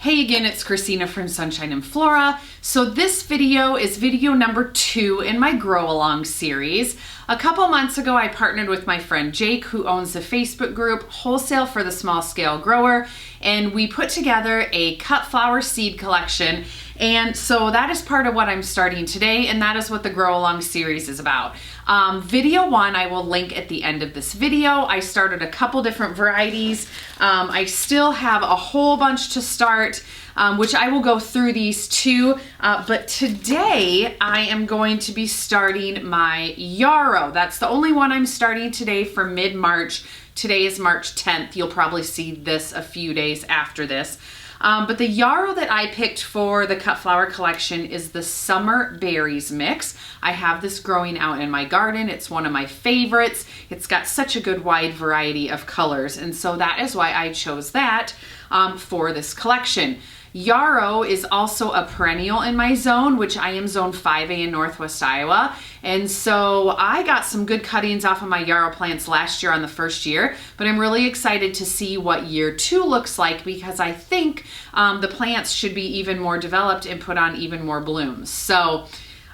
Hey again, it's Christina from Sunshine and Flora. So this video is video number 2 in my Growalong series. A couple months ago, I partnered with my friend Jake, who owns the Facebook group Wholesale for the Small Scale Grower, and we put together a cut flower seed collection. And so that is part of what I'm starting today, and that is what the Growalong series is about. Video 1 I will link at the end of this video. I started a couple different varieties. I still have a whole bunch to start, which I will go through these too. But today I am going to be starting my Yarrow. That's the only one I'm starting today for mid-March. Today is March 10th. You'll probably see this a few days after this. But the Yarrow that I picked for the cut flower collection is the Summer Berries mix. I have this growing out in my garden. It's one of my favorites. It's got such a good wide variety of colors, and so that is why I chose that for this collection. Yarrow is also a perennial in my zone, which I am zone 5A in Northwest Iowa. And so I got some good cuttings off of my Yarrow plants last year on the first year, but I'm really excited to see what year 2 looks like, because I think the plants should be even more developed and put on even more blooms. So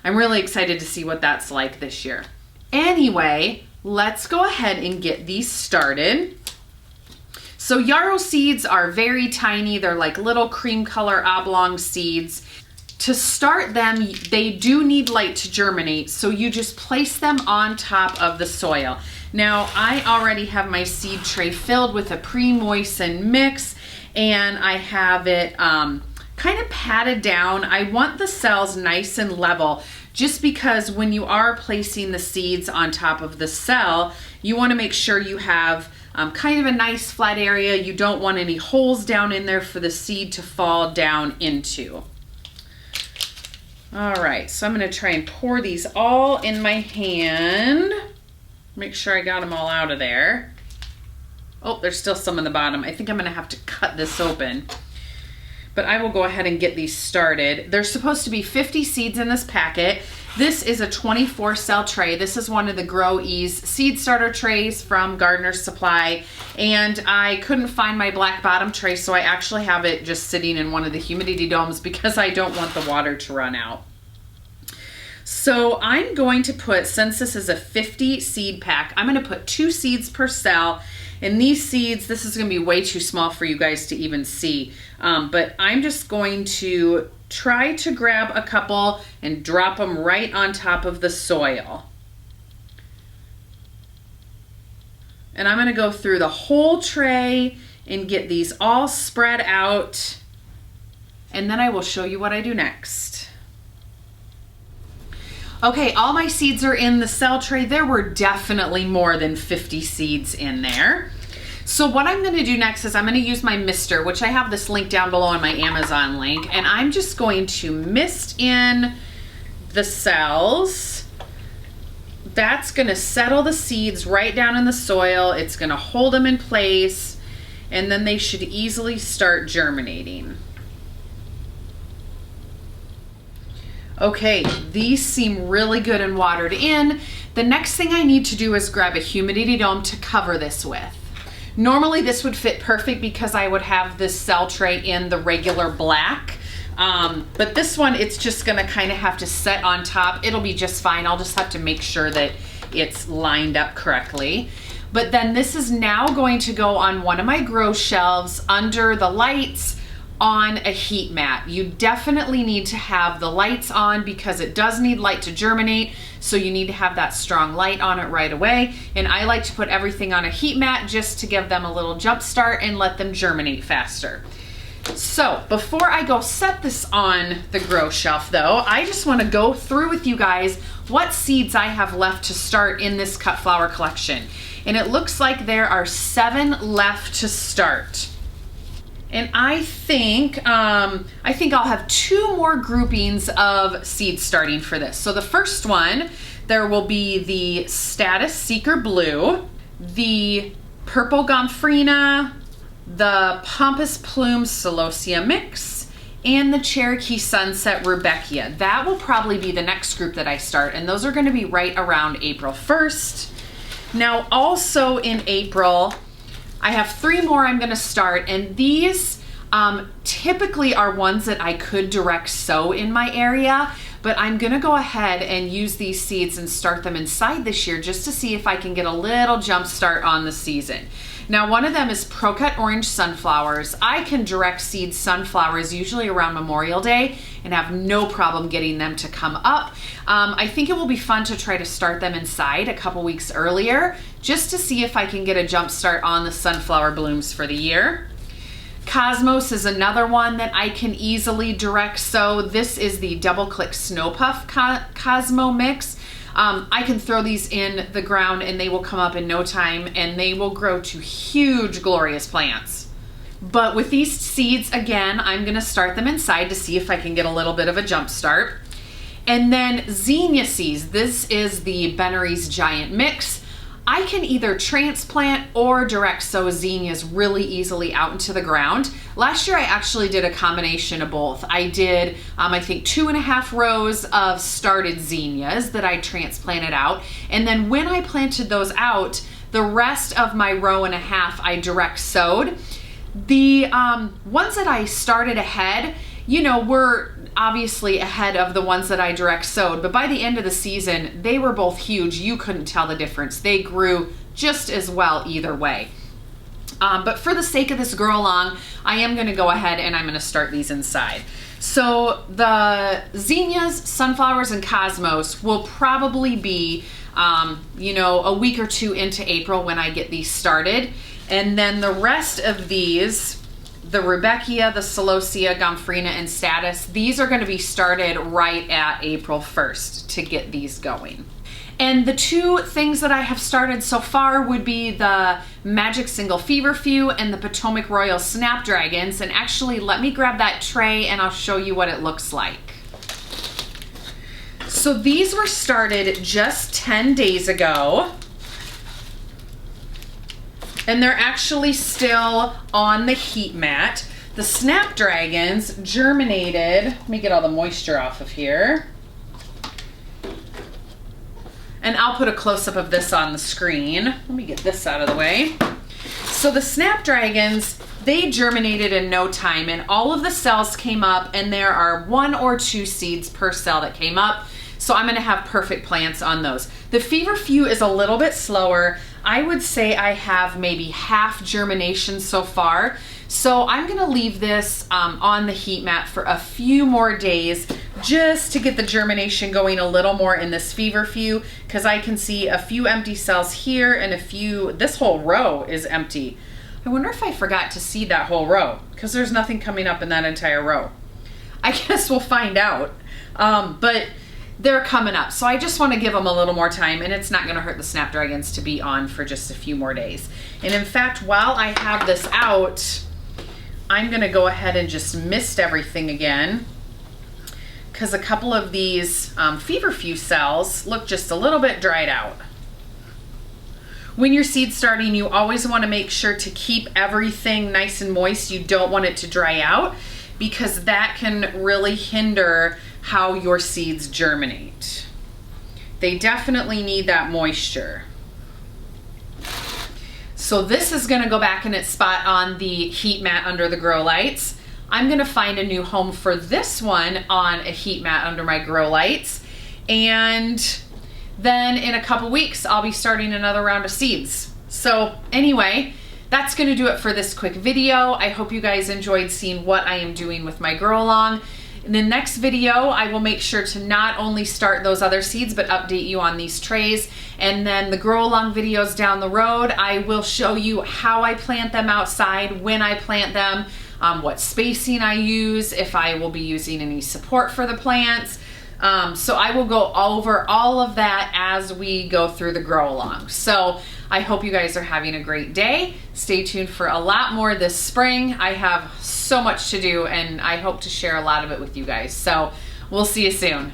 I'm really excited to see what that's like this year. Anyway, let's go ahead and get these started. So Yarrow seeds are very tiny. They're like little cream color oblong seeds. To start them, they do need light to germinate, so you just place them on top of the soil. Now, I already have my seed tray filled with a pre-moistened mix, and I have it kind of patted down. I want the cells nice and level, just because when you are placing the seeds on top of the cell, you want to make sure you have kind of a nice flat area. You don't want any holes down in there for the seed to fall down into. All right, so I'm going to try and pour these all in my hand. Make sure I got them all out of there. Oh, there's still some in the bottom. I think I'm going to have to cut this open. But I will go ahead and get these started. There's supposed to be 50 seeds in this packet. This is a 24 cell tray. This is one of the Grow Ease seed starter trays from Gardener's Supply. And I couldn't find my black bottom tray, so I actually have it just sitting in one of the humidity domes because I don't want the water to run out. So I'm going to put, since this is a 50 seed pack, I'm going to put 2 seeds per cell. And these seeds, this is going to be way too small for you guys to even see. But I'm just going to try to grab a couple and drop them right on top of the soil. And I'm going to go through the whole tray and get these all spread out. And then I will show you what I do next. Okay, all my seeds are in the cell tray. There were definitely more than 50 seeds in there. So what I'm going to do next is I'm going to use my mister, which I have this link down below in my Amazon link, and I'm just going to mist in the cells. That's going to settle the seeds right down in the soil. It's going to hold them in place, and then they should easily start germinating. Okay, these seem really good and watered in. The next thing I need to do is grab a humidity dome to cover this with. Normally this would fit perfect because I would have this cell tray in the regular black. But this one, it's just gonna kind of have to set on top. It'll be just fine. I'll just have to make sure that it's lined up correctly. But then this is now going to go on one of my grow shelves under the lights on a heat mat. You definitely need to have the lights on because it does need light to germinate, so you need to have that strong light on it right away. And I like to put everything on a heat mat just to give them a little jump start and let them germinate faster. So before I go set this on the grow shelf though, I just want to go through with you guys what seeds I have left to start in this cut flower collection. And it looks like there are 7 left to start. And I think I'll have 2 more groupings of seeds starting for this. So the first one, there will be the Status Seeker Blue, the Purple Gomphrena, the Pompous Plume Celosia Mix, and the Cherokee Sunset Rudbeckia. That will probably be the next group that I start, and those are going to be right around April 1st. Now also in April, I have 3 more I'm going to start, and these typically are ones that I could direct sow in my area, but I'm gonna go ahead and use these seeds and start them inside this year just to see if I can get a little jump start on the season. Now, one of them is Pro-Cut Orange Sunflowers. I can direct seed sunflowers usually around Memorial Day and have no problem getting them to come up. I think it will be fun to try to start them inside a couple weeks earlier just to see if I can get a jump start on the sunflower blooms for the year. Cosmos is another one that I can easily direct sow. This is the Double Click Snow Puff Cosmo mix. I can throw these in the ground and they will come up in no time and they will grow to huge, glorious plants. But with these seeds, again, I'm gonna start them inside to see if I can get a little bit of a jump start. And then zinnia seeds. This is the Bennery's Giant Mix. I can either transplant or direct sow zinnias really easily out into the ground. Last year I actually did a combination of both. I did, I think 2.5 rows of started zinnias that I transplanted out. And then when I planted those out, the rest of my 1.5 rows I direct sowed. The ones that I started ahead, were obviously ahead of the ones that I direct sowed, but by the end of the season, they were both huge. You couldn't tell the difference. They grew just as well either way. But for the sake of this Growalong, I am gonna go ahead and I'm gonna start these inside. So the zinnias, sunflowers, and cosmos will probably be, a week or two into April when I get these started. And then the rest of these, the Rudbeckia, the Celosia, Gomphrena, and Status, these are gonna be started right at April 1st to get these going. And the two things that I have started so far would be the Magic Single Feverfew and the Potomac Royal Snapdragons. And actually, let me grab that tray and I'll show you what it looks like. So these were started just 10 days ago. And they're actually still on the heat mat. The Snapdragons germinated, let me get all the moisture off of here. And I'll put a close-up of this on the screen. Let me get this out of the way. So the Snapdragons, they germinated in no time and all of the cells came up and there are 1 or 2 seeds per cell that came up. So I'm gonna have perfect plants on those. The Feverfew is a little bit slower. I would say I have maybe half germination so far. So I'm gonna leave this on the heat mat for a few more days just to get the germination going a little more in this Feverfew, because I can see a few empty cells here and this whole row is empty. I wonder if I forgot to seed that whole row because there's nothing coming up in that entire row. I guess we'll find out. But they're coming up. So I just want to give them a little more time and it's not going to hurt the Snapdragons to be on for just a few more days. And in fact, while I have this out, I'm going to go ahead and just mist everything again because a couple of these Feverfew cells look just a little bit dried out. When you're seed starting, you always want to make sure to keep everything nice and moist. You don't want it to dry out because that can really hinder how your seeds germinate. They definitely need that moisture. So this is gonna go back in its spot on the heat mat under the grow lights. I'm gonna find a new home for this one on a heat mat under my grow lights. And then in a couple weeks, I'll be starting another round of seeds. So anyway, that's gonna do it for this quick video. I hope you guys enjoyed seeing what I am doing with my Growalong. In the next video, I will make sure to not only start those other seeds, but update you on these trays. And then the Growalong videos down the road, I will show you how I plant them outside, when I plant them, what spacing I use, if I will be using any support for the plants. So I will go over all of that as we go through the Growalong. So I hope you guys are having a great day. Stay tuned for a lot more this spring. I have so much to do and I hope to share a lot of it with you guys. So we'll see you soon.